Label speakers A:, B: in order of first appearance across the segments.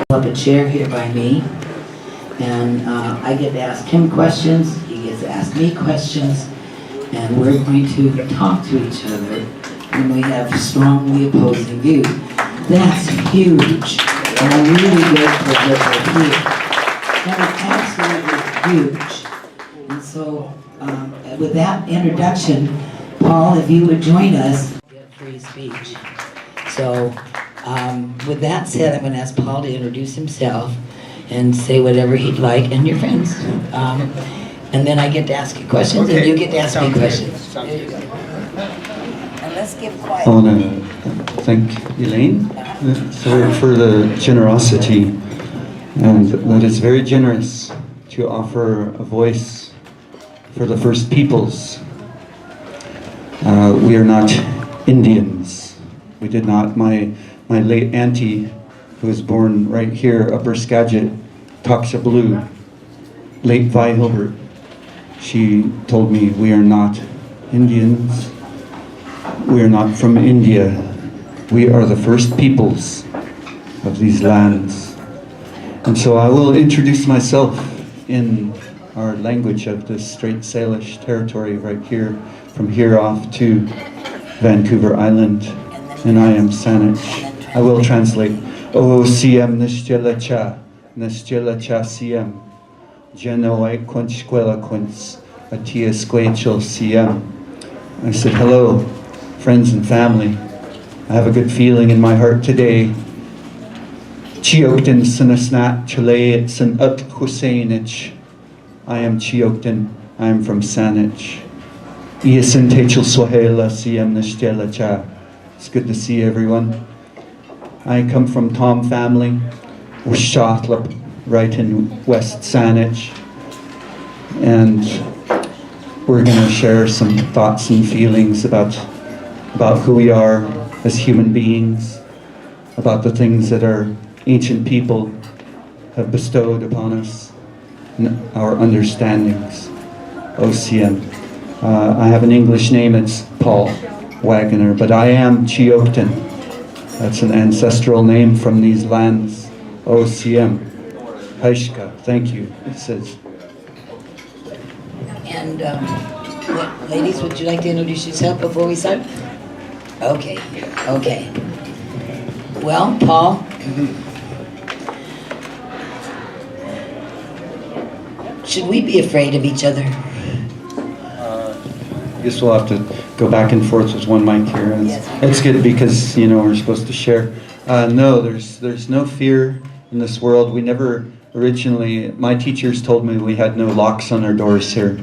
A: Up a chair here by me, and I get to ask him questions, he gets to ask me questions, and we're going to talk to each other when we have strongly opposing views. That's huge, and I'm really grateful that we're here. That is absolutely huge. And so, with that introduction, Paul, if you would join us, get free speech. So, with that said, I'm going to ask Paul to introduce himself and say whatever he'd like, and your friends. And then I get to ask you questions, okay, and you get to ask me questions. There you go. And let's give quiet.
B: I want to thank Elaine for the generosity, and that it's very generous to offer a voice for the First Peoples. We are not Indians. We did not. My late auntie, who was born right here, Upper Skagit, Blue, late Vi Hilbert, she told me we are not Indians. We are not from India. We are the First Peoples of these lands. And so I will introduce myself in our language of this Strait Salish territory right here, from here off to Vancouver Island. And I am Saanich. I will translate. O CM Nishtela Cha CM. Genoai Quenchquela Quince Atia Squachel CM. I said, hello, friends and family. I have a good feeling in my heart today. Chiokten Sinasnat Chile Sin Ut Husseinich. I am Chiokten. I am from Saanich. Iasin Techel Swahela CM Nishtela Cha. It's good to see everyone. I come from Tom family, Ushatlap, right in West Saanich, and we're going to share some thoughts and feelings about who we are as human beings, about the things that our ancient people have bestowed upon us, and our understandings. OCM. I have an English name, it's Paul Wagner, but I am Chiokten. That's an ancestral name from these lands. OCM. Haishka, thank you, it says.
A: And ladies, would you like to introduce yourself before we start? Okay, okay. Well, Paul, should we be afraid of each other?
B: I guess we'll have to go back and forth with one mic here. It's good because, you know, we're supposed to share. No, there's no fear in this world. We never originally, my teachers told me we had no locks on our doors here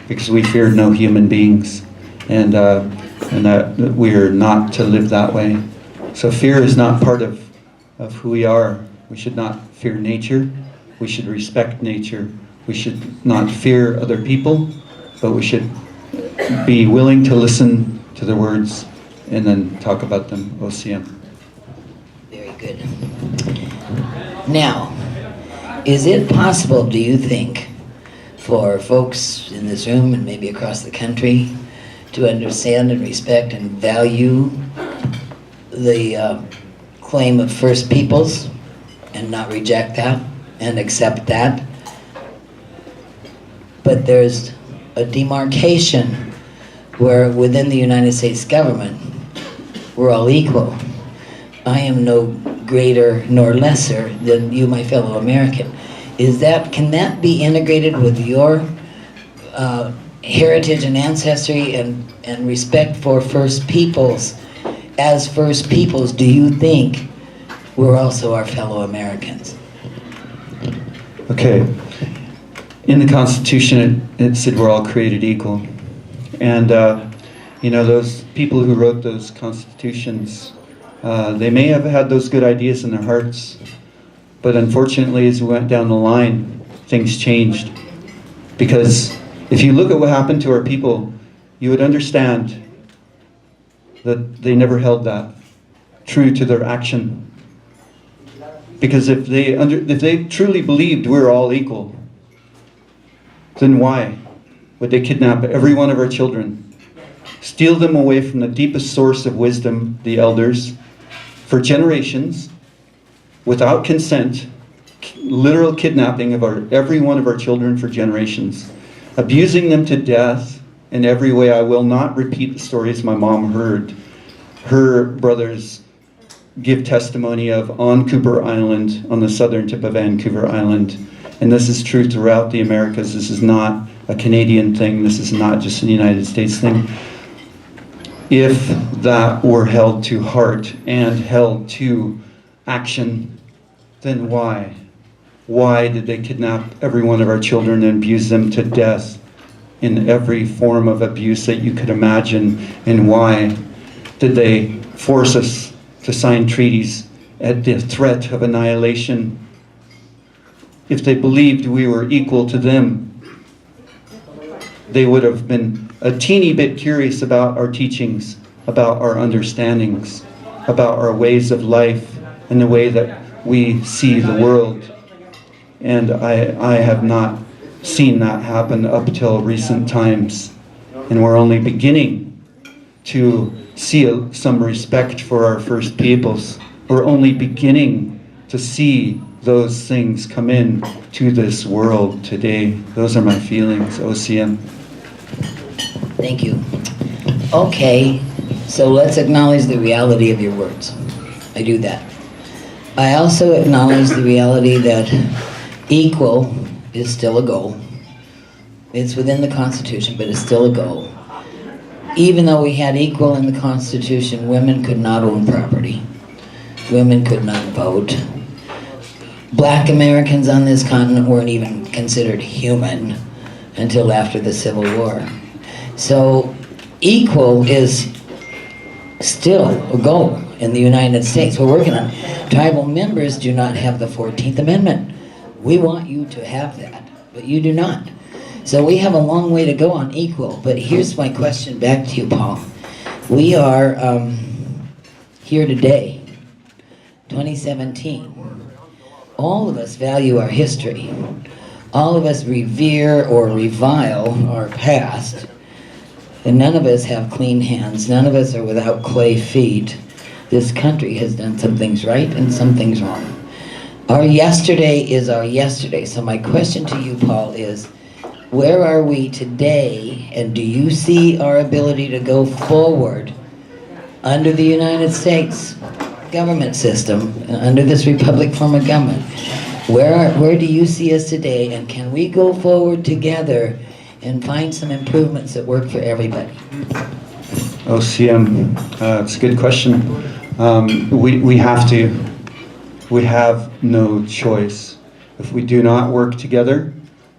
B: because we feared no human beings, and that we're not to live that way. So fear is not part of who we are. We should not fear nature. We should respect nature. We should not fear other people, but we should be willing to listen to the words and then talk about them. OCM.
A: Very good. Now, is it possible, do you think, for folks in this room and maybe across the country to understand and respect and value the claim of First Peoples and not reject that and accept that? But there's a demarcation where within the United States government, we're all equal. I am no greater nor lesser than you, my fellow American. Can that be integrated with your heritage and ancestry and respect for First Peoples? As First Peoples, do you think we're also our fellow Americans?
B: Okay. In the Constitution, it said we're all created equal. And, you know, those people who wrote those constitutions, they may have had those good ideas in their hearts, but unfortunately, as we went down the line, things changed. Because if you look at what happened to our people, you would understand that they never held that true to their action. Because if they truly believed we're all equal, then why would they kidnap every one of our children, steal them away from the deepest source of wisdom, the elders, for generations, without consent, literal kidnapping of every one of our children for generations, abusing them to death in every way. I will not repeat the stories my mom heard. Her brothers give testimony of on Cooper Island, on the southern tip of Vancouver Island. And this is true throughout the Americas. This is not a Canadian thing. This is not just a United States thing. If that were held to heart and held to action, then why? Why did they kidnap every one of our children and abuse them to death in every form of abuse that you could imagine? And why did they force us to sign treaties at the threat of annihilation? If they believed we were equal to them, they would have been a teeny bit curious about our teachings, about our understandings, about our ways of life and the way that we see the world. And I have not seen that happen up till recent times. And we're only beginning to see some respect for our First Peoples. We're only beginning to see those things come in to this world today. Those are my feelings, OCM.
A: Thank you. Okay, so let's acknowledge the reality of your words. I do that. I also acknowledge the reality that equal is still a goal. It's within the Constitution, but it's still a goal. Even though we had equal in the Constitution, women could not own property. Women could not vote. Black Americans on this continent weren't even considered human until after the Civil War. So equal is still a goal in the United States. We're working on it. Tribal members do not have the 14th Amendment. We want you to have that, but you do not. So we have a long way to go on equal, but here's my question back to you, Paul. We are here today, 2017. All of us value our history. All of us revere or revile our past. And none of us have clean hands. None of us are without clay feet. This country has done some things right and some things wrong. Our yesterday is our yesterday. So my question to you, Paul, is where are we today, and do you see our ability to go forward under the United States government system, under this republic form of government? Where do you see us today, and can we go forward together and find some improvements that work for everybody?
B: OCM, it's a good question. We have to. We have no choice. If we do not work together,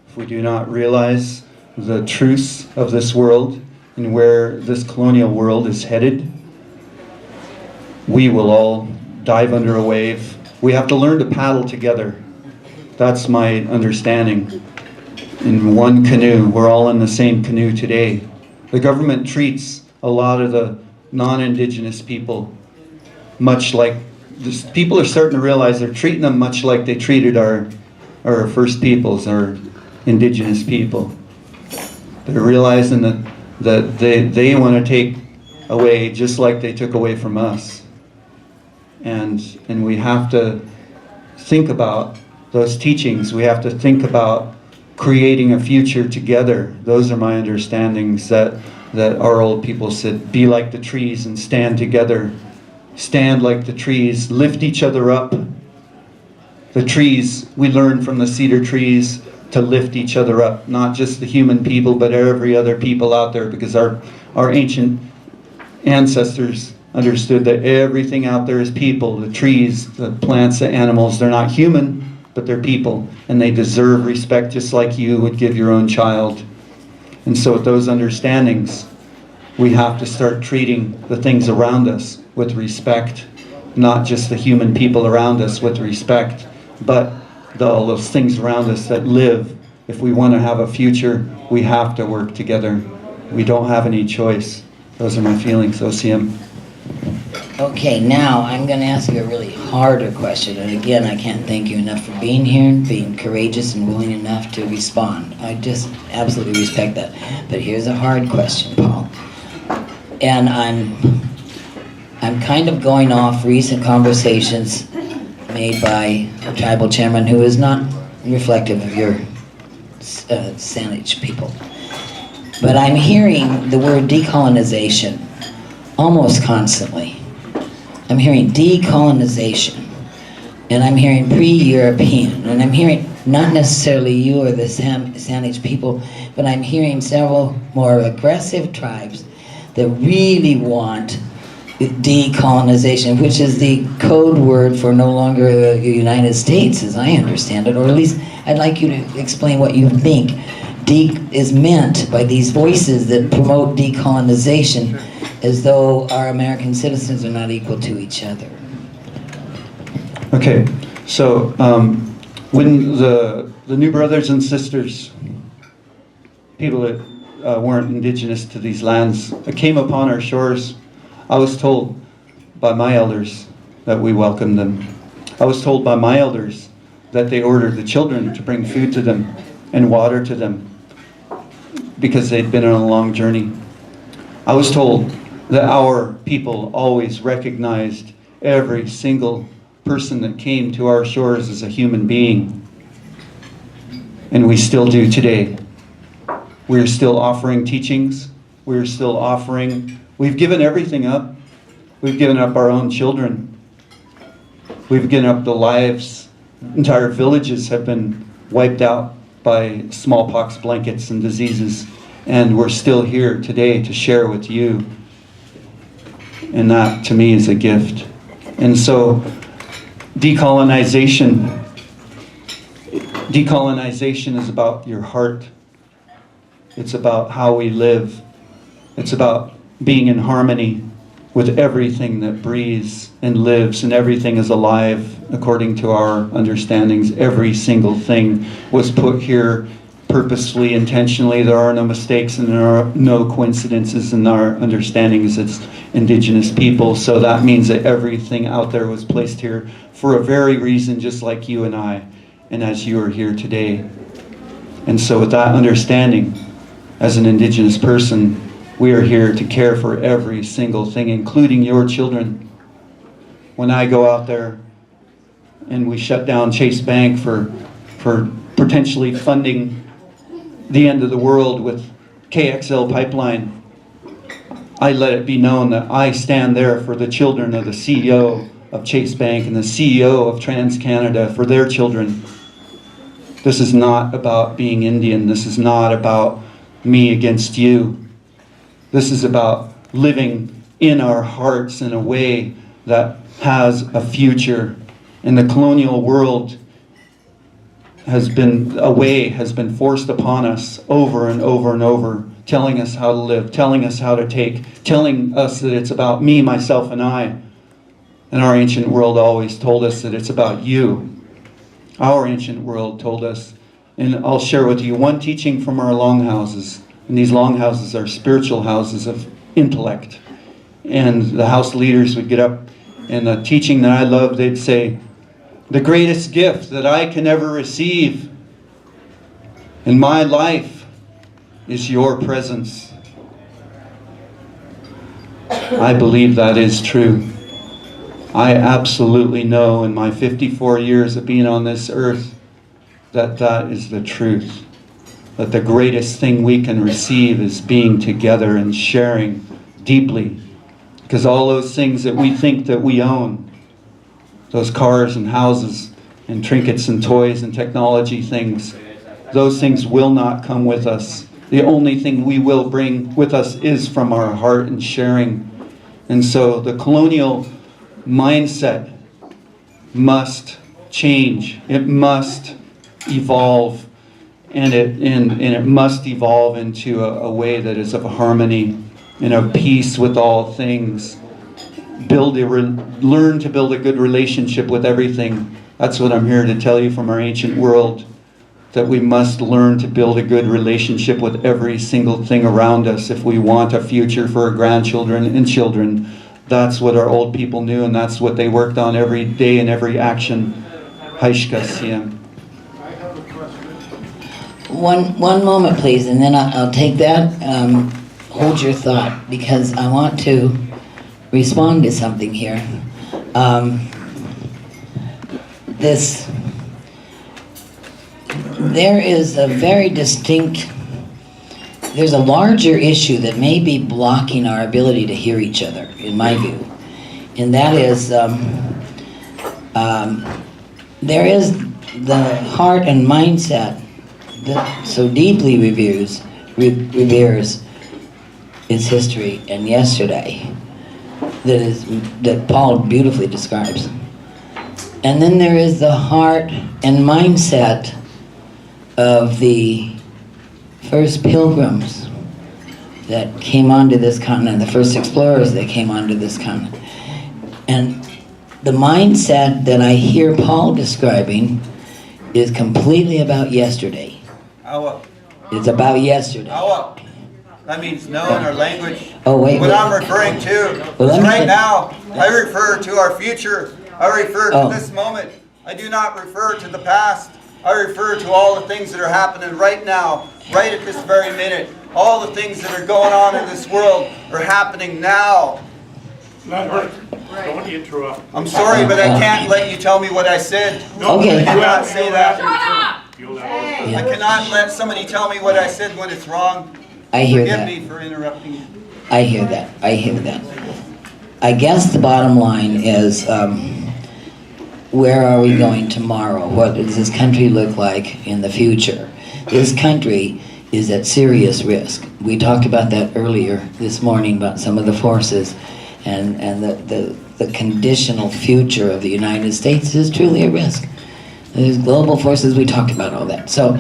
B: if we do not realize the truths of this world and where this colonial world is headed, we will all dive under a wave. We have to learn to paddle together. That's my understanding. In one canoe, we're all in the same canoe today. The government treats a lot of the non-Indigenous people much like, people are starting to realize they're treating them much like they treated our First Peoples, our Indigenous people. They're realizing that they want to take away just like they took away from us. And we have to think about those teachings. We have to think about creating a future together. Those are my understandings, that our old people said, be like the trees and stand together. Stand like the trees, lift each other up. The trees, we learn from the cedar trees to lift each other up, not just the human people, but every other people out there, because our ancient ancestors understood that everything out there is people. The trees, the plants, the animals, they're not human, but they're people, and they deserve respect just like you would give your own child. And so with those understandings, we have to start treating the things around us with respect, not just the human people around us with respect, but all those things around us that live. If we want to have a future, we have to work together. We don't have any choice. Those are my feelings, OCM.
A: Okay, now I'm going to ask you a really harder question. And again, I can't thank you enough for being here and being courageous and willing enough to respond. I just absolutely respect that. But here's a hard question, Paul. and I'm kind of going off recent conversations made by a tribal chairman who is not reflective of your Saanich people. But I'm hearing the word decolonization almost constantly. I'm hearing decolonization, and I'm hearing pre-European, and I'm hearing not necessarily you or the Saanich people, but I'm hearing several more aggressive tribes that really want decolonization, which is the code word for no longer the United States, as I understand it, or at least I'd like you to explain what you think is meant by these voices that promote decolonization, as though our American citizens are not equal to each other.
B: Okay, so when the new brothers and sisters, people that weren't indigenous to these lands, came upon our shores, I was told by my elders that we welcomed them. I was told by my elders that they ordered the children to bring food to them and water to them because they'd been on a long journey. I was told that our people always recognized every single person that came to our shores as a human being. And we still do today. We're still offering teachings. We're still offering. We've given everything up. We've given up our own children. We've given up the lives. Entire villages have been wiped out by smallpox blankets and diseases. And we're still here today to share with you. And that, to me, is a gift. And so, decolonization is about your heart. It's about how we live. It's about being in harmony with everything that breathes and lives, and everything is alive according to our understandings. Every single thing was put here purposefully, intentionally. There are no mistakes and there are no coincidences in our understandings as indigenous people. So that means that everything out there was placed here for a very reason, just like you and I, and as you are here today. And so with that understanding, as an indigenous person, we are here to care for every single thing, including your children. When I go out there and we shut down Chase Bank for potentially funding the end of the world with KXL pipeline, I let it be known that I stand there for the children of the CEO of Chase Bank and the CEO of TransCanada, for their children. This is not about being Indian. This is not about me against you. This is about living in our hearts in a way that has a future. And the colonial world has been forced upon us over and over and over, telling us how to live, telling us how to take, telling us that it's about me, myself, and I. And our ancient world always told us that it's about you. Our ancient world told us, and I'll share with you one teaching from our longhouses. And these longhouses are spiritual houses of intellect. And the house leaders would get up, and the teaching that I love, they'd say, the greatest gift that I can ever receive in my life is your presence. I believe that is true. I absolutely know in my 54 years of being on this earth that that is the truth. That the greatest thing we can receive is being together and sharing deeply. Because all those things that we think that we own, those cars and houses and trinkets and toys and technology things, those things will not come with us. The only thing we will bring with us is from our heart and sharing. And so the colonial mindset must change. It must evolve. And it must evolve into a way that is of harmony and of peace with all things. Learn to build a good relationship with everything. That's what I'm here to tell you from our ancient world, that we must learn to build a good relationship with every single thing around us if we want a future for our grandchildren and children. That's what our old people knew, and that's what they worked on every day in every action. Haishkasiyam.
A: One moment, please, and then I'll take that hold your thought because I want to respond to something here. There is a very distinct, there's a larger issue that may be blocking our ability to hear each other, in my view. And that is, there is the heart and mindset that so deeply reveres its history and yesterday that Paul beautifully describes. And then there is the heart and mindset of the first pilgrims that came onto this continent, the first explorers that came onto this continent. And the mindset that I hear Paul describing is completely about yesterday.
C: Awa.
A: It's about yesterday.
C: Awa. That means know in our language.
A: Oh, wait.
C: What I'm referring to
A: Well,
C: is
A: let me
C: right
A: fin-
C: now, I refer to our future. I refer to
A: Oh.
C: this moment. I do not refer to the past. I refer to all the things that are happening right now, right at this very minute. All the things that are going on in this world are happening now.
D: Leonard, don't interrupt.
C: I'm sorry, but I can't let you tell me what I said.
A: Okay.
C: I cannot say that.
D: You'll have
C: I cannot let somebody tell me what I said when it's wrong.
A: I hear
C: Forgive
A: that.
C: me for interrupting you.
A: I hear that. I hear that. I guess the bottom line is, where are we going tomorrow? What does this country look like in the future? This country is at serious risk. We talked about that earlier this morning about some of the forces and the conditional future of the United States is truly a risk. There's global forces, we talked about all that. So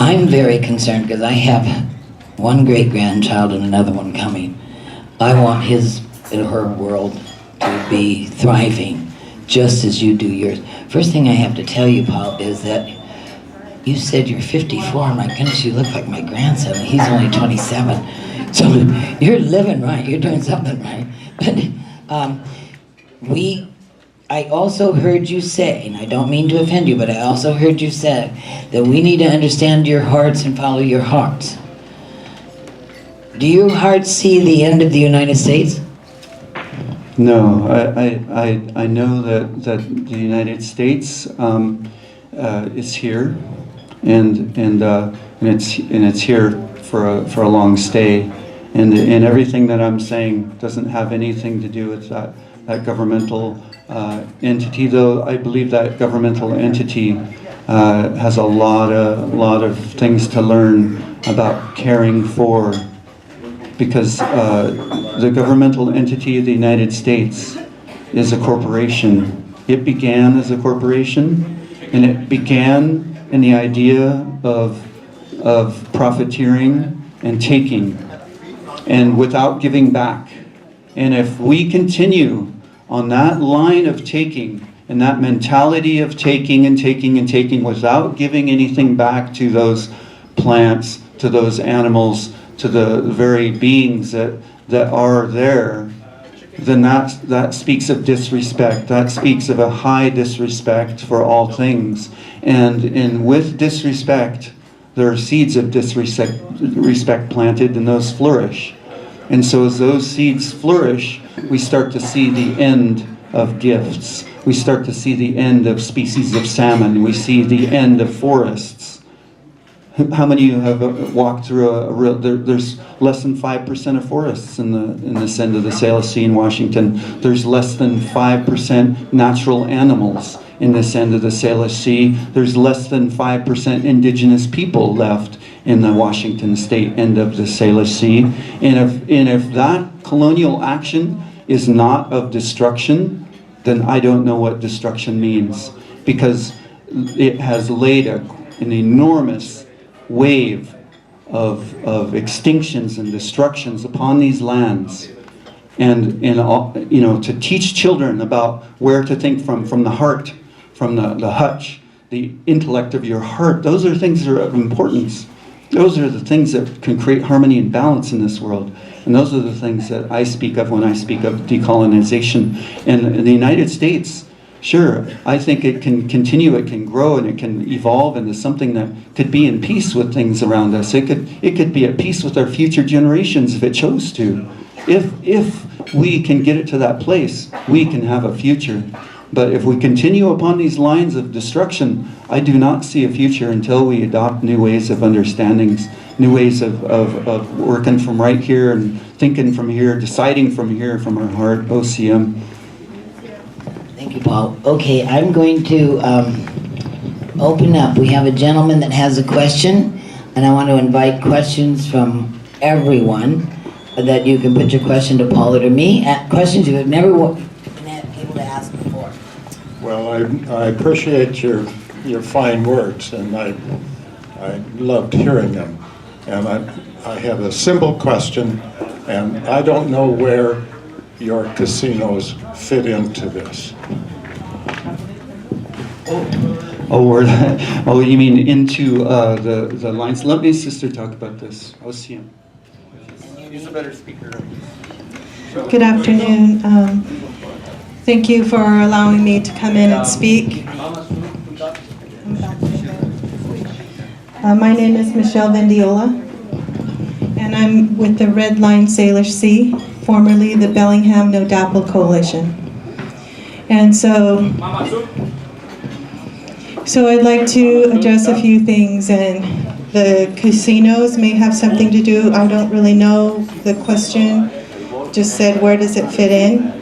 A: I'm very concerned because I have one great-grandchild and another one coming. I want his and her world to be thriving just as you do yours. First thing I have to tell you, Paul, is that you said you're 54. My goodness, you look like my grandson. He's only 27. So you're living right. You're doing something right. But I also heard you say, and I don't mean to offend you, but I also heard you say that we need to understand your hearts and follow your hearts. Do your hearts see the end of the United States?
B: No, I know that the United States is here, and it's here for a long stay, and everything that I'm saying doesn't have anything to do with that governmental entity. Though I believe that governmental entity has a lot of things to learn about caring for. Because the governmental entity of the United States is a corporation. It began as a corporation, and it began in the idea of profiteering and taking, and without giving back. And if we continue on that line of taking, and that mentality of taking and taking and taking without giving anything back to those plants, to those animals, to the very beings that are there, then that speaks of disrespect. That speaks of a high disrespect for all things. And with disrespect, there are seeds of disrespect planted, and those flourish. And so as those seeds flourish, we start to see the end of gifts. We start to see the end of species of salmon. We see the end of forests. How many of you have walked through there's less than 5% of forests in this end of the Salish Sea in Washington. There's less than 5% natural animals in this end of the Salish Sea. There's less than 5% indigenous people left in the Washington state end of the Salish Sea. And if that colonial action is not of destruction, then I don't know what destruction means, because it has laid an enormous wave of extinctions and destructions upon these lands, and to teach children about where to think from the heart, from the hutch, the intellect of your heart. Those are things that are of importance. Those are the things that can create harmony and balance in this world, and those are the things that I speak of when I speak of decolonization. And the United States Sure, I think it can continue, it can grow, and it can evolve into something that could be in peace with things around us. It could be at peace with our future generations if it chose to. If we can get it to that place, we can have a future. But if we continue upon these lines of destruction, I do not see a future until we adopt new ways of understandings, new ways of working from right here and thinking from here, deciding from here, from our heart, OCM.
A: Thank you, Paul. Okay, I'm going to open up. We have a gentleman that has a question, and I want to invite questions from everyone that you can put your question to Paul or to me. Questions you have never been able to ask before.
E: Well, I appreciate your fine words, and I loved hearing them. And I have a simple question, and I don't know where your casinos fit into this.
B: Oh, you mean into the lines? Let me sister talk about this. OCM.
C: He's a better speaker.
F: Good afternoon. Thank you for allowing me to come in and speak. My name is Michelle Vendiola, and I'm with the Red Line Salish Sea, formerly the Bellingham No Dapple Coalition. And so I'd like to address a few things, and the casinos may have something to do. I don't really know. The question just said, where does it fit in?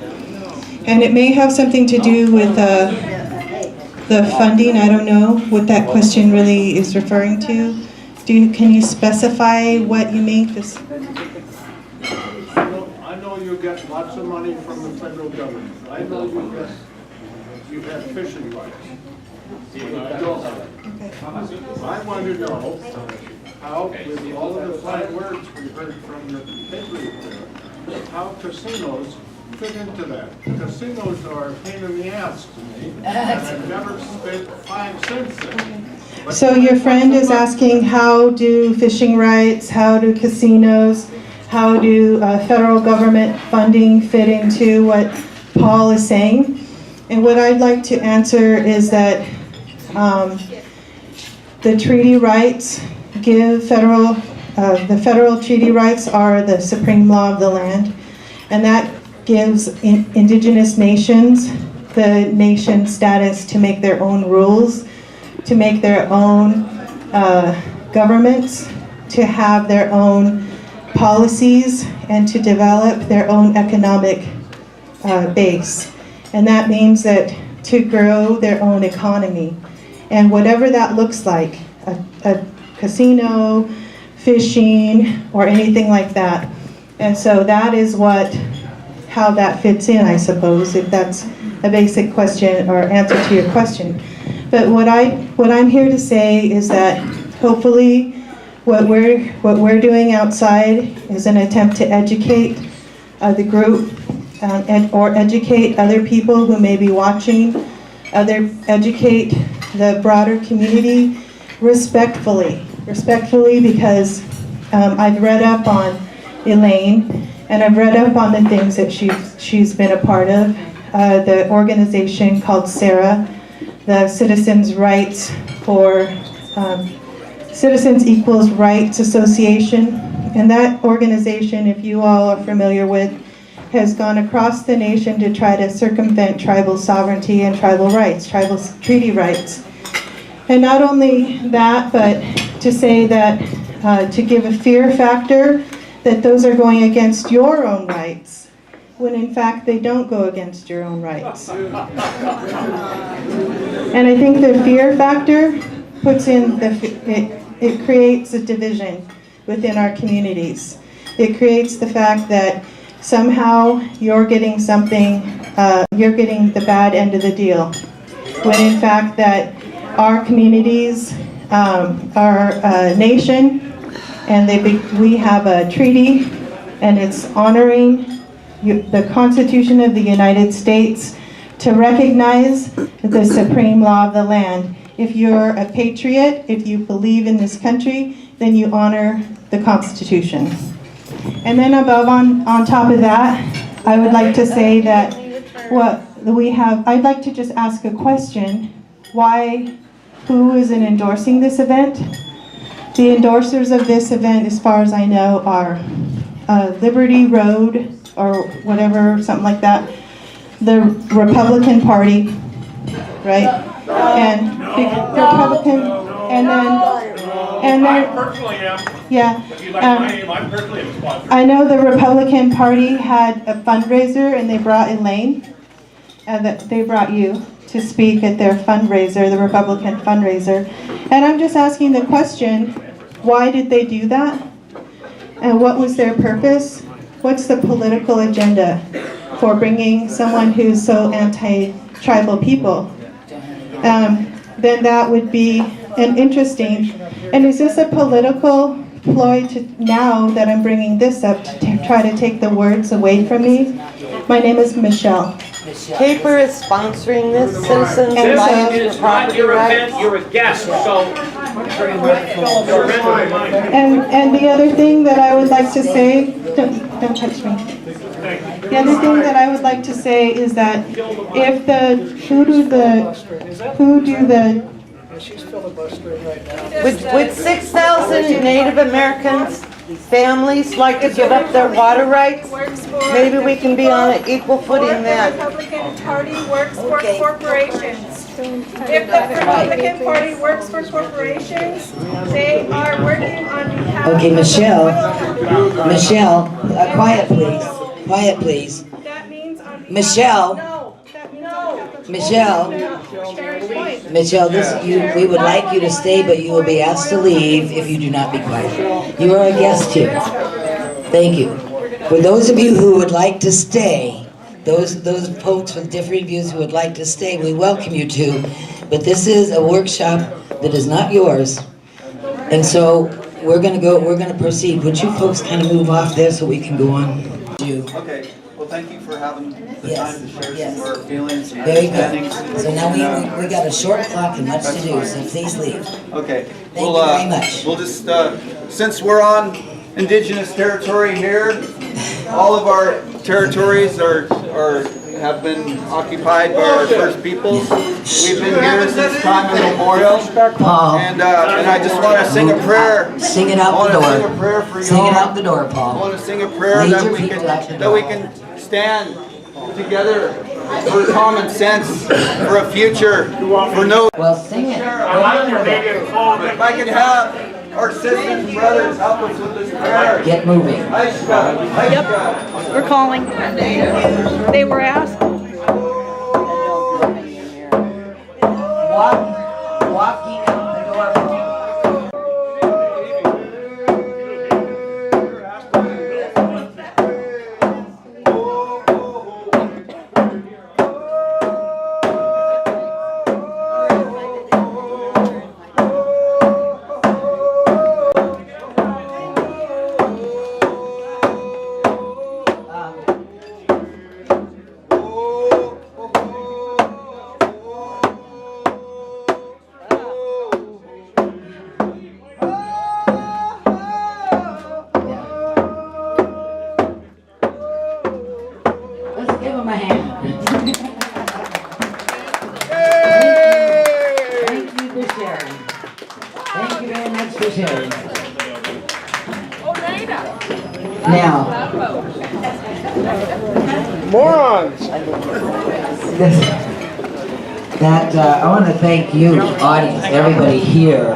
F: And it may have something to do with the funding. I don't know what that question really is referring to. Can you specify what you mean?
E: I know you get lots of money from the federal government. I know you have fishing rights. I want to know how, with all of the fine words we heard from the paper there, how casinos fit into that. Casinos are a pain in the ass to me, and I've never spent 5 cents in it.
F: So your friend is asking, how do fishing rights, how do casinos, how do federal government funding fit into what Paul is saying? And what I'd like to answer is that the treaty rights give the federal treaty rights are the supreme law of the land, and that gives indigenous nations the nation status to make their own rules, to make their own governments, to have their own policies, and to develop their own economic base. And that means that to grow their own economy. And whatever that looks like, a casino, fishing, or anything like that. And so that is how that fits in, I suppose, if that's a basic question or answer to your question. But what I'm here to say is that hopefully what we're doing outside is an attempt to educate the group or educate other people who may be watching, educate the broader community respectfully because I've read up on Elaine, and I've read up on the things that she's been a part of. The organization called SARA, the Citizens Equals Rights Association. And that organization, if you all are familiar with, has gone across the nation to try to circumvent tribal sovereignty and tribal rights, tribal treaty rights. And not only that, but to say that, to give a fear factor, that those are going against your own rights, when in fact they don't go against your own rights. And I think the fear factor puts in, it creates a division within our communities. It creates the fact that somehow you're getting something, you're getting the bad end of the deal, when in fact that our communities, our nation, and we have a treaty, and it's honoring the Constitution of the United States to recognize the supreme law of the land. If you're a patriot, if you believe in this country, then you honor the Constitution. And then on top of that, I would like to say that I'd like to just ask a question. Who is endorsing this event? The endorsers of this event, as far as I know, are Liberty Road or whatever, something like that, the Republican Party, right? And the Republican, and then,
D: I personally am.
F: yeah.
D: If you like my name, I personally am sponsored.
F: I know the Republican Party had a fundraiser and they brought Elaine, and that they brought you to speak at their fundraiser, the Republican fundraiser. And I'm just asking the question, why did they do that? And what was their purpose? What's the political agenda for bringing someone who's so anti-tribal people? Then that would be an interesting. And is this a political ploy to, now that I'm bringing this up, to try to take the words away from me? My name is Michelle.
G: CAPR is sponsoring this Citizens
F: And
G: Alliance
F: so-
G: for Property Rights.
D: You're a guest, so.
F: And the other thing that I would like to say, don't touch me. The other thing that I would like to say is that if who do the
G: Would 6,000 Native Americans, families like to give up their water rights? Maybe we can be on an equal footing
H: The
G: then.
H: Republican Party works for corporations. If the Republican Party works for corporations, they are working on behalf of...
A: Okay, Michelle, quiet please, quiet please.
H: That means on behalf...
A: Michelle.
H: No, that means on behalf of...
A: Michelle.
H: Sharon's point.
A: Michelle, we would like you to stay, but you will be asked to leave if you do not be quiet. You are a guest here. Thank you. For those of you who would like to stay, those folks with differing views who would like to stay, we welcome you to. But this is a workshop that is not yours. And so we're gonna proceed. Would you folks kind of move off there so we can go on?
C: Okay, well, thank you for having the
A: Yes,
C: time to share
A: yes.
C: some of our feelings and
A: Very
C: understandings.
A: good. So now we got a short clock and much to do, so please leave.
C: Okay.
A: Thank you very much.
C: We'll just, since we're on indigenous territory here, all of our territories have been occupied by our First Peoples. We've been here since time immemorial.
A: Paul.
C: And I just want to sing a prayer.
A: Sing it out the
C: I want to sing a
A: door.
C: prayer for you
A: Sing it
C: all.
A: out the door,
C: I
A: Paul.
C: want to sing a prayer
A: Lead
C: that
A: your
C: we
A: people out the
C: can
A: door.
C: stand together for common sense, for a future, for no.
A: Well, sing it.
C: If I could have our sisters and brothers help us with this prayer.
A: Get moving.
H: Yep, we're calling. They were asked.
A: Walking out the door, Paul. Let's give him a hand. Thank you for sharing. Thank you very much for sharing. Now,
E: Morons!
A: I want to thank you, audience, everybody here,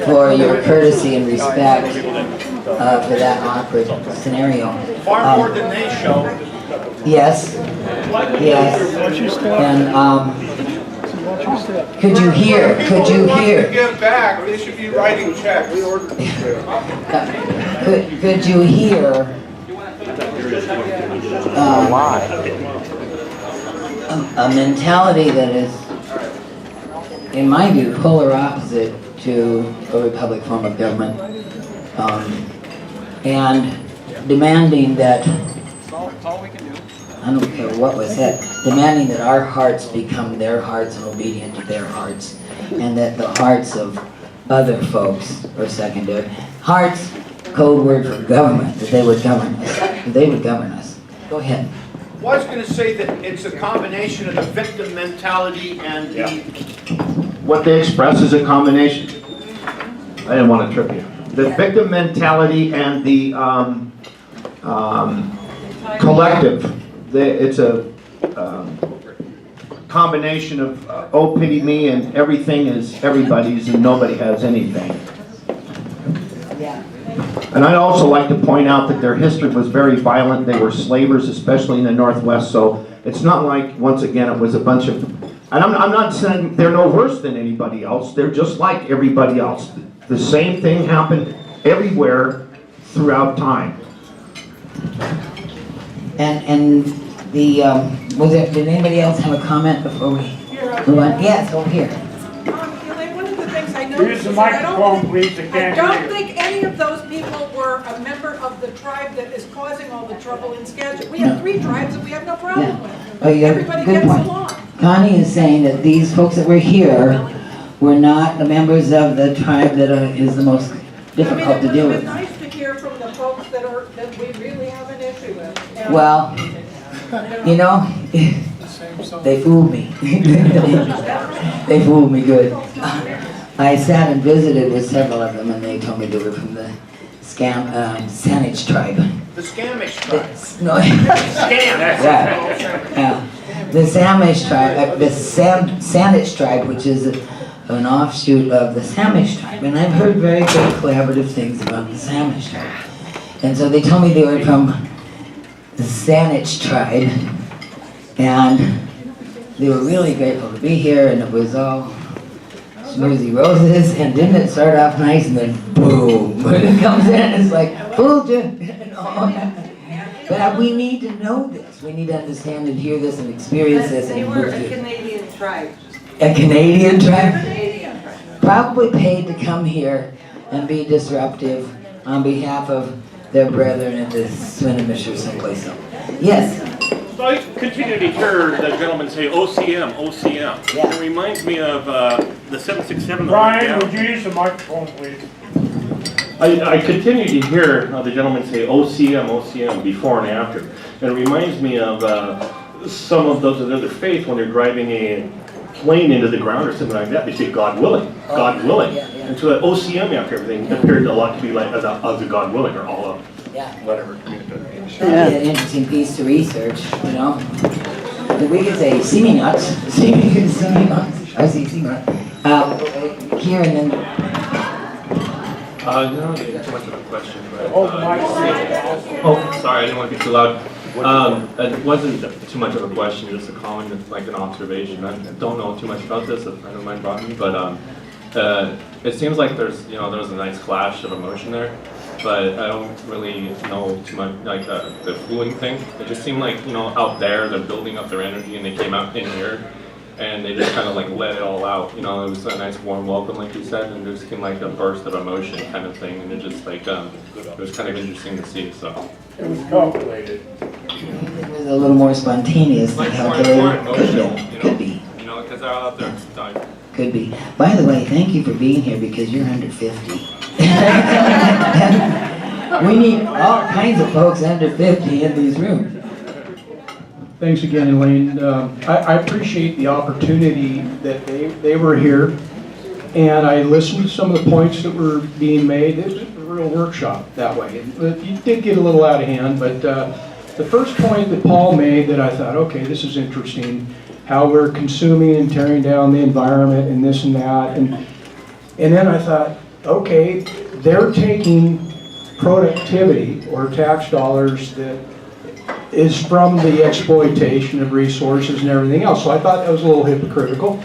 A: for your courtesy and respect for that awkward scenario.
D: Far more than they show.
A: Yes, yes, and could you hear?
E: Give back, they should be writing checks.
A: Could you hear? A mentality that is, in my view, polar opposite to a republic form of government, and demanding that, I don't care what was said, demanding that our hearts become their hearts and obedient to their hearts, and that the hearts of other folks are secondary. Hearts, code word for government, that they would govern us. Go ahead.
I: was going to say that it's a combination of the victim mentality and what they express is a combination. I didn't want to trip you. The victim mentality and the collective. It's a combination of oh pity me and everything is everybody's and nobody has anything. And I'd also like to point out that their history was very violent. They were slavers, especially in the Northwest. So it's not like, once again, it was a bunch of, and I'm not saying they're no worse than anybody else. They're just like everybody else. The same thing happened everywhere throughout time.
A: And the, did anybody else have a comment before we move on? Yes, over here.
H: Elaine, one of the things I
E: Use
H: noticed
E: the
H: is that
E: microphone, please. I
H: I
E: can't
H: don't
E: hear you.
H: think any of those people were a member of the tribe that is causing all the trouble in Skagit. We have 3 tribes that we have no problem with.
A: Oh, yeah,
H: Everybody
A: good
H: gets
A: point.
H: along.
A: Connie is saying that these folks that were here were not the members of the tribe that is the most difficult to deal
H: I mean, it would have
A: with.
H: been nice to hear from the folks that we really have an issue with. And,
A: Well, you know, they fooled me. They fooled me good. I sat and visited with several of them and they told me they were from the Saanich tribe.
I: The Scamish tribe.
A: No. Yeah. The Samish tribe, the Saanich tribe, which is an offshoot of the Samish tribe. And I've heard very good collaborative things about the Samish tribe. And so they told me they were from the Saanich tribe. And they were really grateful to be here and it was all smoothie roses, and didn't it start off nice and then boom, when it comes in it's like, fooled you. But we need to know this. We need to understand and hear this and experience this.
G: They
A: And
G: were
A: move
G: a
A: through.
G: Canadian tribe.
A: A Canadian tribe? Probably paid to come here and be disruptive on behalf of their brethren at the Swinomish or someplace else. Yes?
D: So I continue to hear the gentleman say OCM, OCM.
A: Yeah.
D: It reminds me of the 767.
E: Brian, would you use the microphone, please?
D: I continue to hear the gentleman say OCM, OCM before and after. And it reminds me of some of those of other faith when they're driving a plane into the ground or something like that. They say God willing, God willing.
A: Yeah.
D: And so that OCM after everything appeared a lot to be like as a God willing or all of
A: Yeah.
D: whatever.
A: That'd be an interesting piece to research, you know? We could say see nuts, see nuts, I see nuts. Here and then,
J: No, too much of a question, but,
E: Hold the microphone.
J: oh, sorry, I didn't want to be too loud. It wasn't too much of a question, just a comment, like an observation. I don't know too much about this, a friend of mine brought me, but it seems like there's a nice clash of emotion there, but I don't really know too much, like the fooling thing. It just seemed like, out there, they're building up their energy and they came out in here and they just kind of like let it all out. It was a nice warm welcome, like you said, and there just came like a burst of emotion kind of thing, and it just like, it was kind of interesting to see, so.
E: It was calculated.
A: it was a little more spontaneous than
J: Like more
A: calculated.
J: emotional,
A: Could be.
J: Because they're out there dying.
A: Could be. By the way, thank you for being here because you're under 50. We need all kinds of folks under 50 in these rooms.
K: Thanks again, Elaine. I appreciate the opportunity that they were here, and I listened to some of the points that were being made. It was a real workshop that way. You did get a little out of hand, but the first point that Paul made that I thought, okay, this is interesting, how we're consuming and tearing down the environment and this and that, and then I thought, okay, they're taking productivity or tax dollars that is from the exploitation of resources and everything else. So I thought that was a little hypocritical.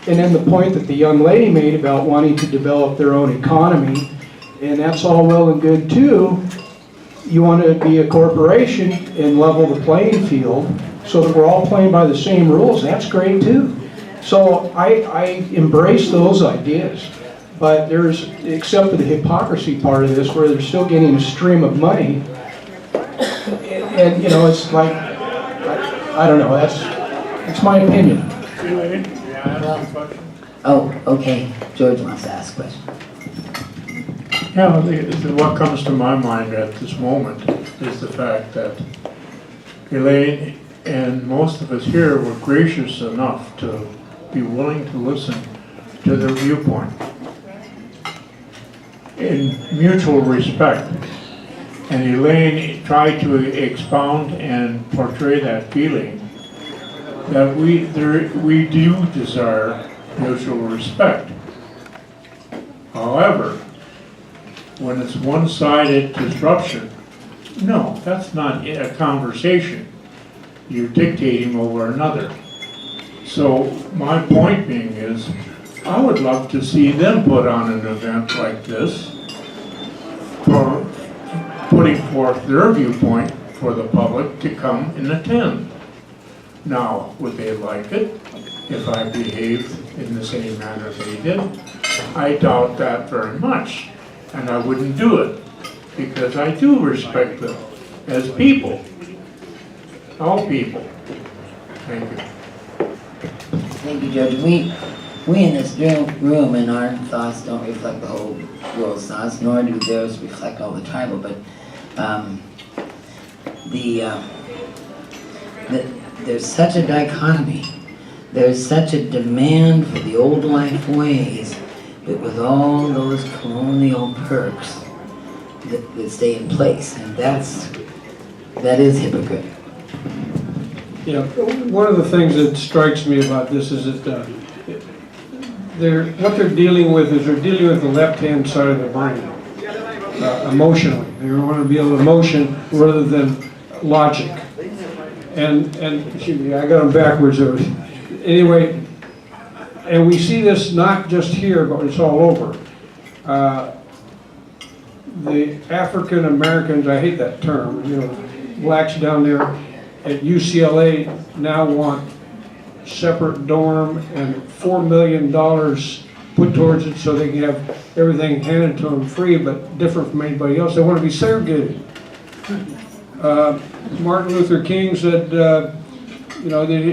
K: And then the point that the young lady made about wanting to develop their own economy, and that's all well and good too. You want to be a corporation and level the playing field so that we're all playing by the same rules. That's great too. So I embrace those ideas. But there's, except for the hypocrisy part of this, where they're still getting a stream of money. And it's like, I don't know, that's my opinion.
E: Elaine, may I ask a question?
A: Oh, okay. George wants to ask a question.
E: Yeah, what comes to my mind at this moment is the fact that Elaine and most of us here were gracious enough to be willing to listen to their viewpoint in mutual respect. And Elaine tried to expound and portray that feeling that we do desire mutual respect. However, when it's one-sided disruption, no, that's not a conversation. You're dictating over another. So my point being is, I would love to see them put on an event like this for putting forth their viewpoint for the public to come and attend. Now, would they like it if I behaved in the same manner they did? I doubt that very much, and I wouldn't do it because I do respect them as people, all people. Thank you.
A: Thank you, Judge. We in this room and our thoughts don't reflect the whole world's thoughts, nor do theirs reflect all the tribal, but there's such a dichotomy. There's such a demand for the old life ways, but with all those colonial perks that stay in place, and that is hypocritical.
K: Yeah, one of the things that strikes me about this is that what they're dealing with is they're dealing with the left-hand side of the brain, emotionally. They want to be able to emotion rather than logic. And excuse me, I got them backwards. Anyway, and we see this not just here, but it's all over. The African Americans, I hate that term, blacks down there at UCLA now want separate dorm and $4 million put towards it so they can have everything handed to them free but different from anybody else. They want to be segregated. Martin Luther King said, that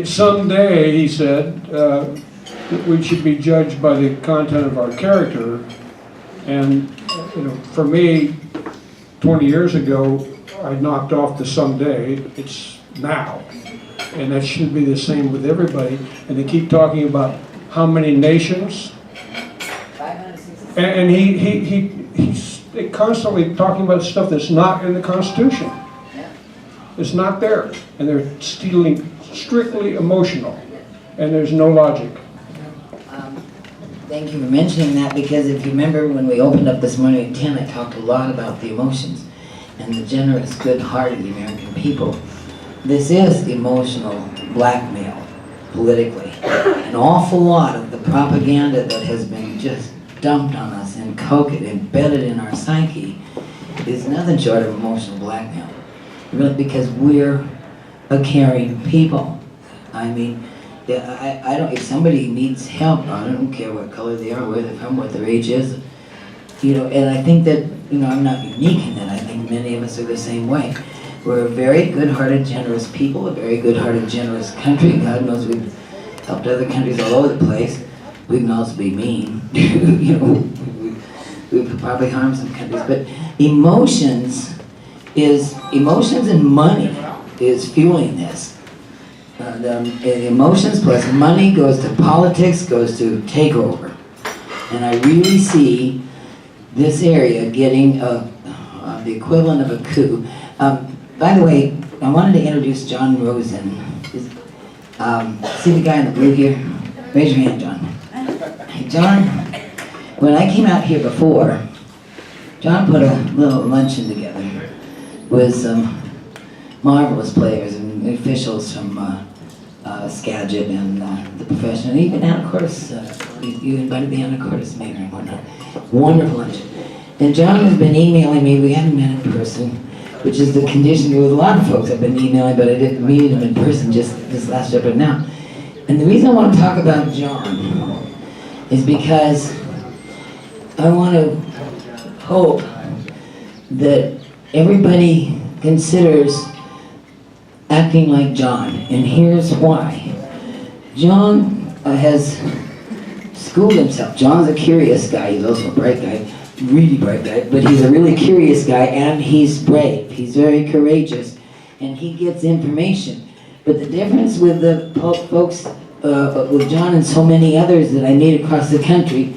K: someday, he said, that we should be judged by the content of our character. And, for me, 20 years ago, I knocked off the someday. It's now. And that should be the same with everybody. And they keep talking about how many nations. And he's constantly talking about stuff that's not in the Constitution. It's not there. And they're strictly emotional. And there's no logic.
A: Thank you for mentioning that, because if you remember when we opened up this morning at 10, I talked a lot about the emotions and the generous, good heart of the American people. This is emotional blackmail, politically. An awful lot of the propaganda that has been just dumped on us and embedded in our psyche is nothing short of emotional blackmail. Really, because we're a caring people. I mean, I don't, if somebody needs help, I don't care what color they are, where they're from, what their age is, and I think that, I'm not unique in that. I think many of us are the same way. We're a very good-hearted, generous people, a very good-hearted, generous country. God knows we've helped other countries all over the place. We can also be mean. We've probably harmed some countries. But emotions and money is fueling this. The emotions plus money goes to politics, goes to takeover. And I really see this area getting the equivalent of a coup. By the way, I wanted to introduce John Rosen. See the guy in the blue here? Raise your hand, John. Hey, John, when I came out here before, John put a little luncheon together with some marvelous players and officials from Skagit and the profession, and even Anacortes. You invited the Anacortes mayor and whatnot. Wonderful luncheon. And John has been emailing me. We haven't met in person, which is the condition with a lot of folks I've been emailing, but I didn't meet him in person just this last year, but now. And the reason I want to talk about John is because I want to hope that everybody considers acting like John, and here's why. John has schooled himself. John's a curious guy. He's also a bright guy, really bright guy, but he's a really curious guy, and he's brave. He's very courageous, and he gets information But the difference with the folks, with John and so many others that I meet across the country,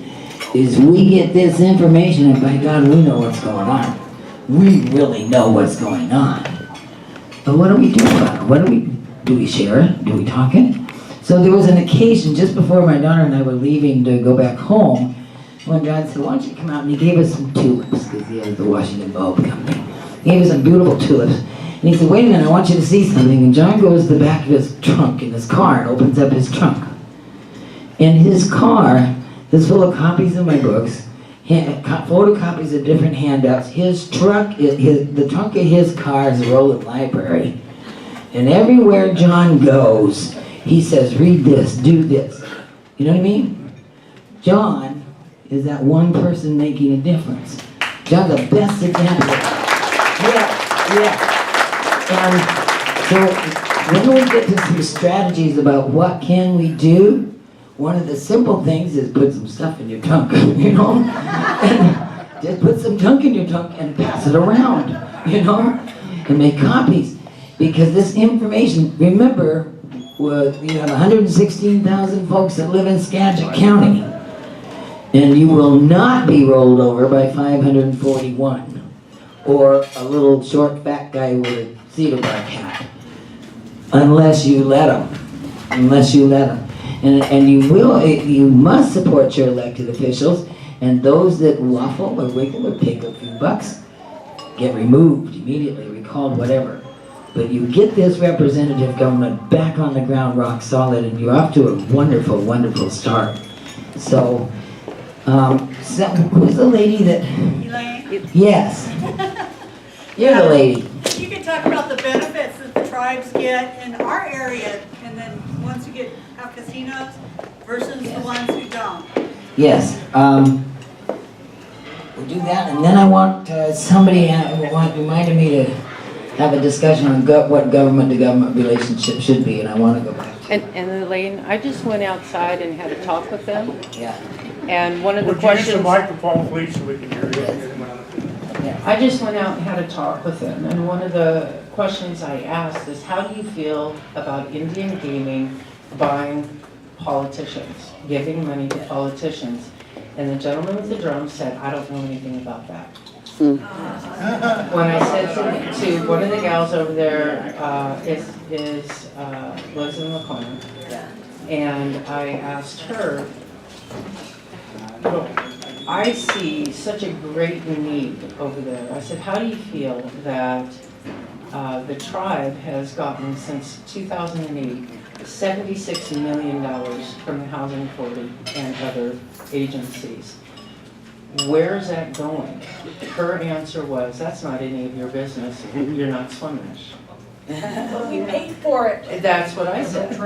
A: is we get this information and by God, we know what's going on. We really know what's going on. But what do we do about it? Do we share it? Do we talk it? So there was an occasion just before my daughter and I were leaving to go back home, when John said, why don't you come out? And he gave us some tulips, because he has the Washington Bulb Company. He gave us some beautiful tulips. And he said, wait a minute, I want you to see something. And John goes to the back of his trunk in his car and opens up his trunk. And his car is full of copies of my books, photocopies of different handouts. His truck, the trunk of his car is a rolling library. And everywhere John goes, he says, read this, do this. You know what I mean? John is that one person making a difference. John's the best example. Yeah. And so when we get to some strategies about what can we do, one of the simple things is put some stuff in your trunk, you know? And just put some junk in your trunk and pass it around, you know? And make copies. Because this information, remember, you have 116,000 folks that live in Skagit County. And you will not be rolled over by 541. Or a little short fat guy with a cedar bark hat. Unless you let them. And you must support your elected officials, and those that waffle or wiggle or take a few bucks get removed immediately, recalled, whatever. But you get this representative government back on the ground rock solid, and you're off to a wonderful, wonderful start. So, who's the lady that...
H: Elaine?
A: Yes. You're the lady.
H: You can talk about the benefits that the tribes get in our area, and then ones who have casinos versus the ones who don't.
A: Yes. We'll do that, and then I want somebody reminded me to have a discussion on what government-to-government relationship should be, and I want to go back to
L: And Elaine, I just went outside and had a talk with them.
A: Yeah.
L: And one of the
E: Would you use
L: questions...
E: the microphone, please, so we can hear you?
L: I just went out and had a talk with them, and one of the questions I asked is, how do you feel about Indian gaming buying politicians, giving money to politicians? And the gentleman with the drum said, I don't know anything about that. When I said to one of the gals over there, lives in McCormick, and I asked her, I see such a great need over there. I said, how do you feel that the tribe has gotten, since 2008, $76 million from the Housing Authority and other agencies? Where's that going? Her answer was, that's not any of your business. You're not Swinomish.
H: But we paid for it.
L: That's what I said.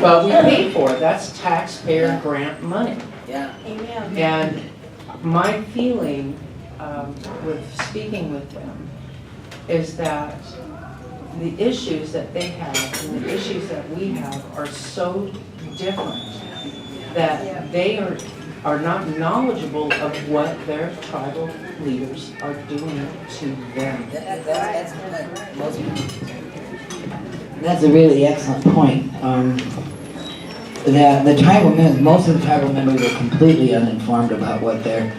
L: But we paid for it. That's taxpayer grant money.
A: Yeah.
H: Amen.
L: And my feeling with speaking with them is that the issues that they have and the issues that we have are so different that they are not knowledgeable of what their tribal leaders are doing to them.
A: That's a really excellent point. The tribal members, most of the tribal members are completely uninformed about what their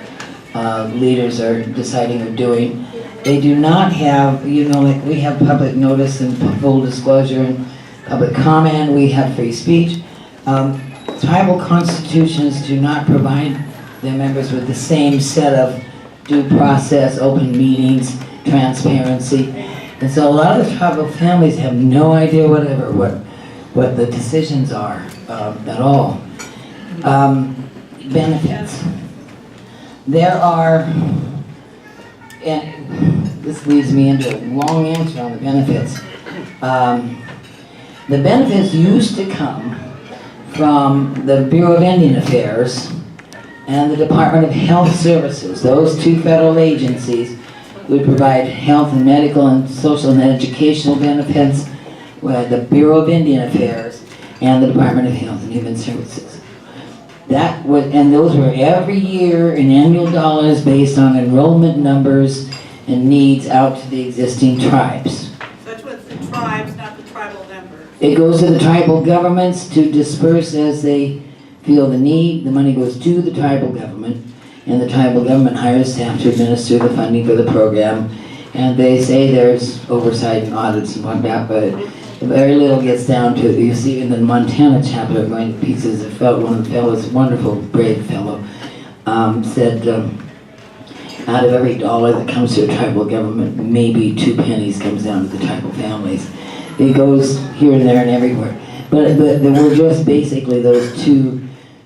A: leaders are deciding or doing. They do not have, like we have public notice and full disclosure and public comment, we have free speech. Tribal constitutions do not provide their members with the same set of due process, open meetings, transparency. And so a lot of the tribal families have no idea what the decisions are at all. Benefits. There are, and this leads me into a long answer on the benefits. The benefits used to come from the Bureau of Indian Affairs and the Department of Health Services. Those two federal agencies would provide health and medical and social and educational benefits, the Bureau of Indian Affairs and the Department of Health and Human Services. And those were every year in annual dollars based on enrollment numbers and needs out to the existing tribes.
H: So it's with the tribes, not the tribal members.
A: It goes to the tribal governments to disperse as they feel the need. The money goes to the tribal government, and the tribal government hires staff to administer the funding for the program. And they say there's oversight and audits and whatnot, but very little gets down to, you see in the Montana chapter going to pieces, one of the fellows, wonderful, brave fellow, said out of every dollar that comes to a tribal government, maybe 2 pennies comes down to the tribal families. It goes here and there and everywhere. But there were just basically those 2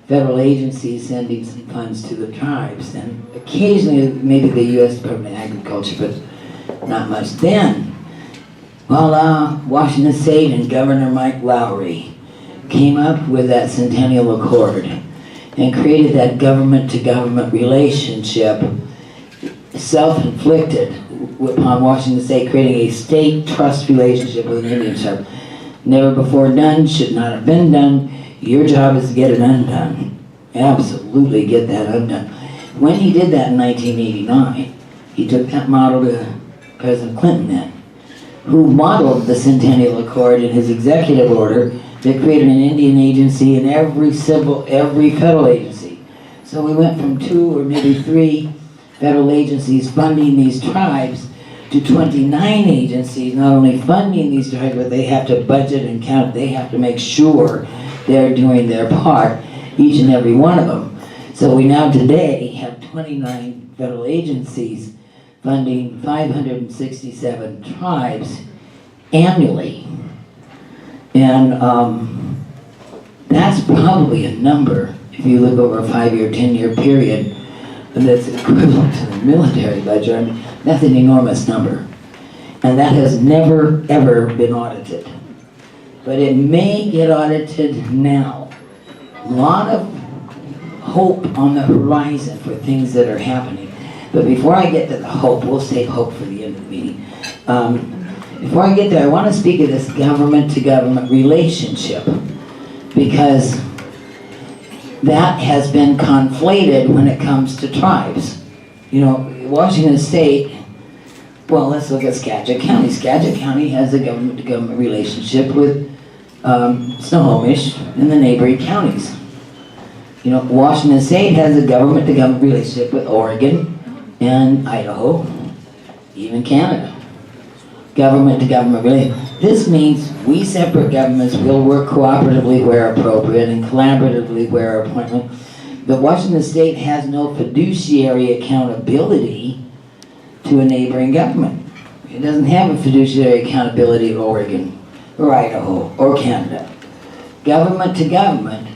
A: federal agencies sending some funds to the tribes, and occasionally maybe the U.S. Department of Agriculture, but not much. Then, voila, Washington State and Governor Mike Lowry came up with that Centennial Accord and created that government-to-government relationship, self-inflicted upon Washington State, creating a state trust relationship with an Indian tribe. Never before done, should not have been done. Your job is to get it undone. Absolutely get that undone. When he did that in 1989, he took that model to President Clinton then, who modeled the Centennial Accord in his executive order that created an Indian agency in every federal agency. So we went from 2 or maybe 3 federal agencies funding these tribes to 29 agencies, not only funding these tribes, but they have to budget and count. They have to make sure they're doing their part, each and every one of them. So we now today have 29 federal agencies funding 567 tribes annually. And that's probably a number, if you look over a 5-year, 10-year period, that's equivalent to the military budget. I mean, that's an enormous number. And that has never, ever been audited. But it may get audited now. A lot of hope on the horizon for things that are happening. But before I get to the hope, we'll save hope for the end of the meeting. Before I get there, I want to speak of this government-to-government relationship, because that has been conflated when it comes to tribes. You know, Washington State, well, let's look at Skagit County. Skagit County has a government-to-government relationship with Snohomish and the neighboring counties. You know, Washington State has a government-to-government relationship with Oregon and Idaho, even Canada. Government-to-government relationship. This means we separate governments will work cooperatively where appropriate and collaboratively where appointment. But Washington State has no fiduciary accountability to a neighboring government. It doesn't have a fiduciary accountability to Oregon or Idaho or Canada. Government to government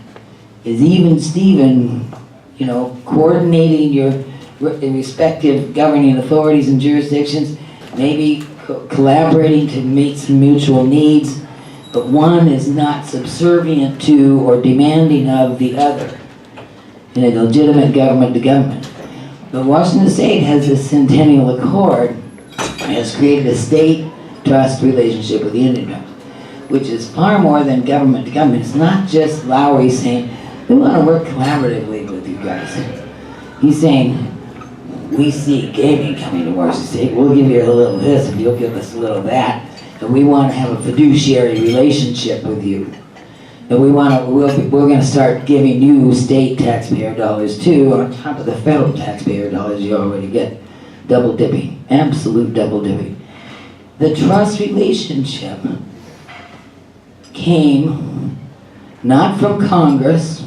A: is even Steven, you know, coordinating your respective governing authorities and jurisdictions, maybe collaborating to meet some mutual needs, but one is not subservient to or demanding of the other in a legitimate government to government. But Washington State has this Centennial Accord and has created a state trust relationship with the Indian tribes, which is far more than government to government. It's not just Lowry saying, we want to work collaboratively with you guys. He's saying, we see gaming coming to Washington State. We'll give you a little of this if you'll give us a little of that. And we want to have a fiduciary relationship with you. And we're going to start giving you state taxpayer dollars too, on top of the federal taxpayer dollars you already get. Double dipping, absolute double dipping. The trust relationship came not from Congress,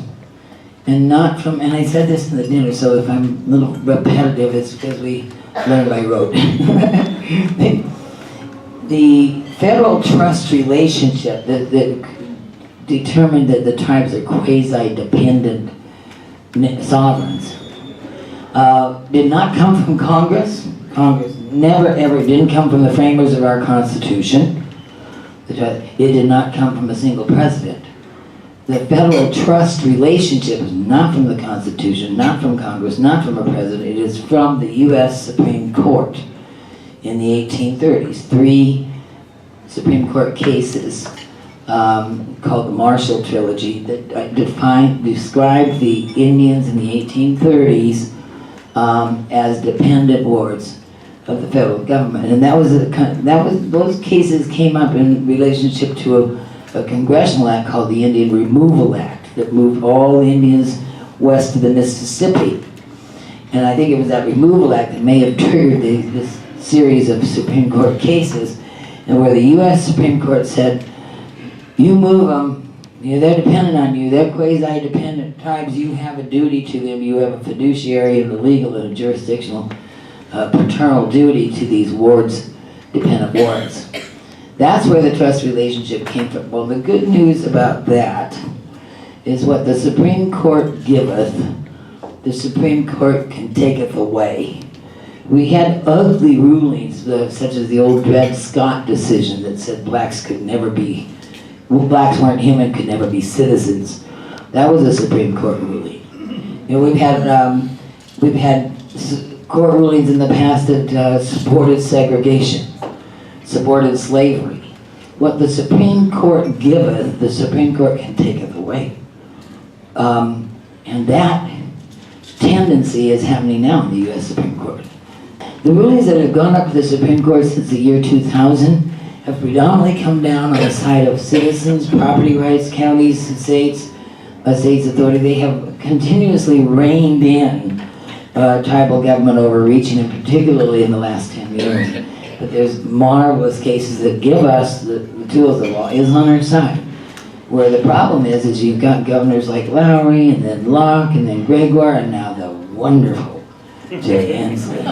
A: and not from, and I said this in the dinner, so if I'm a little repetitive, it's because we learn by rote. The federal trust relationship that determined that the tribes are quasi-dependent sovereigns did not come from Congress. Congress never ever didn't come from the framers of our Constitution. It did not come from a single president. The federal trust relationship is not from the Constitution, not from Congress, not from a president. It is from the U.S. Supreme Court in the 1830s. 3 Supreme Court cases called the Marshall Trilogy that described the Indians in the 1830s as dependent wards of the federal government, and those cases came up in relationship to a congressional act called the Indian Removal Act that moved all Indians west of the Mississippi. And I think it was that removal act that may have triggered this series of Supreme Court cases, and where the U.S. Supreme Court said, you move them, they're dependent on you, they're quasi-dependent tribes, you have a duty to them, you have a fiduciary and a legal and a jurisdictional paternal duty to these wards, dependent wards. That's where the trust relationship came from. Well, the good news about that is what the Supreme Court giveth, the Supreme Court can taketh away. We had ugly rulings, such as the old Dred Scott decision that said blacks weren't human, could never be citizens. That was a Supreme Court ruling. We've had court rulings in the past that supported segregation, supported slavery. What the Supreme Court giveth, the Supreme Court can taketh away. And that tendency is happening now in the U.S. Supreme Court. The rulings that have gone up to the Supreme Court since the year 2000 have predominantly come down on the side of citizens, property rights, counties, states authority. They have continuously reined in tribal government overreaching, and particularly in the last 10 years. But there's marvelous cases that give us the tools. The law is on our side. Where the problem is you've got governors like Lowry, and then Locke, and then Gregoire, and now the wonderful Jay Inslee.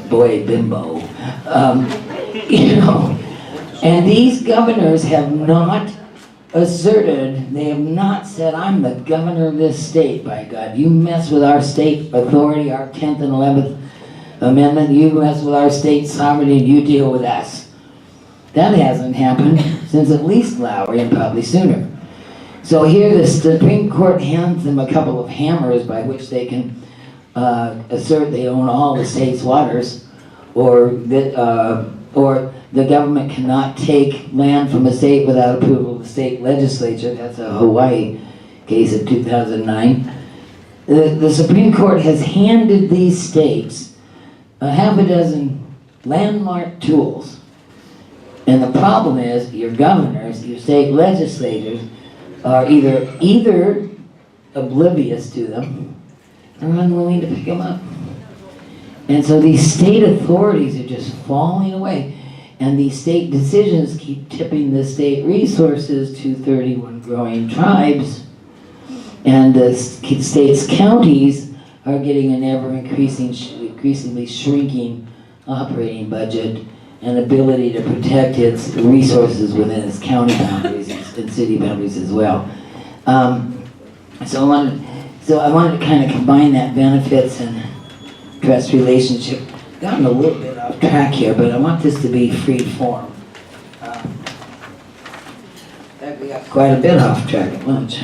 A: Boy, bimbo. And these governors have not asserted, they have not said, I'm the governor of this state, by God. You mess with our state authority, our 10th and 11th Amendment, you mess with our state sovereignty, and you deal with us. That hasn't happened since at least Lowry, and probably sooner. So here the Supreme Court hands them a couple of hammers by which they can assert they own all the state's waters, or the government cannot take land from a state without approval of the state legislature. That's a Hawaii case of 2009. The Supreme Court has handed these states a half a dozen landmark tools. And the problem is your governors, your state legislators, are either oblivious to them or unwilling to pick them up. And so these state authorities are just falling away. And these state decisions keep tipping the state resources to 31 growing tribes. And the state's counties are getting an increasingly shrinking operating budget and ability to protect its resources within its county boundaries and city boundaries as well. So I wanted to kind of combine that benefits and trust relationship. Gotten a little bit off track here, but I want this to be free form. We got quite a bit off track at lunch.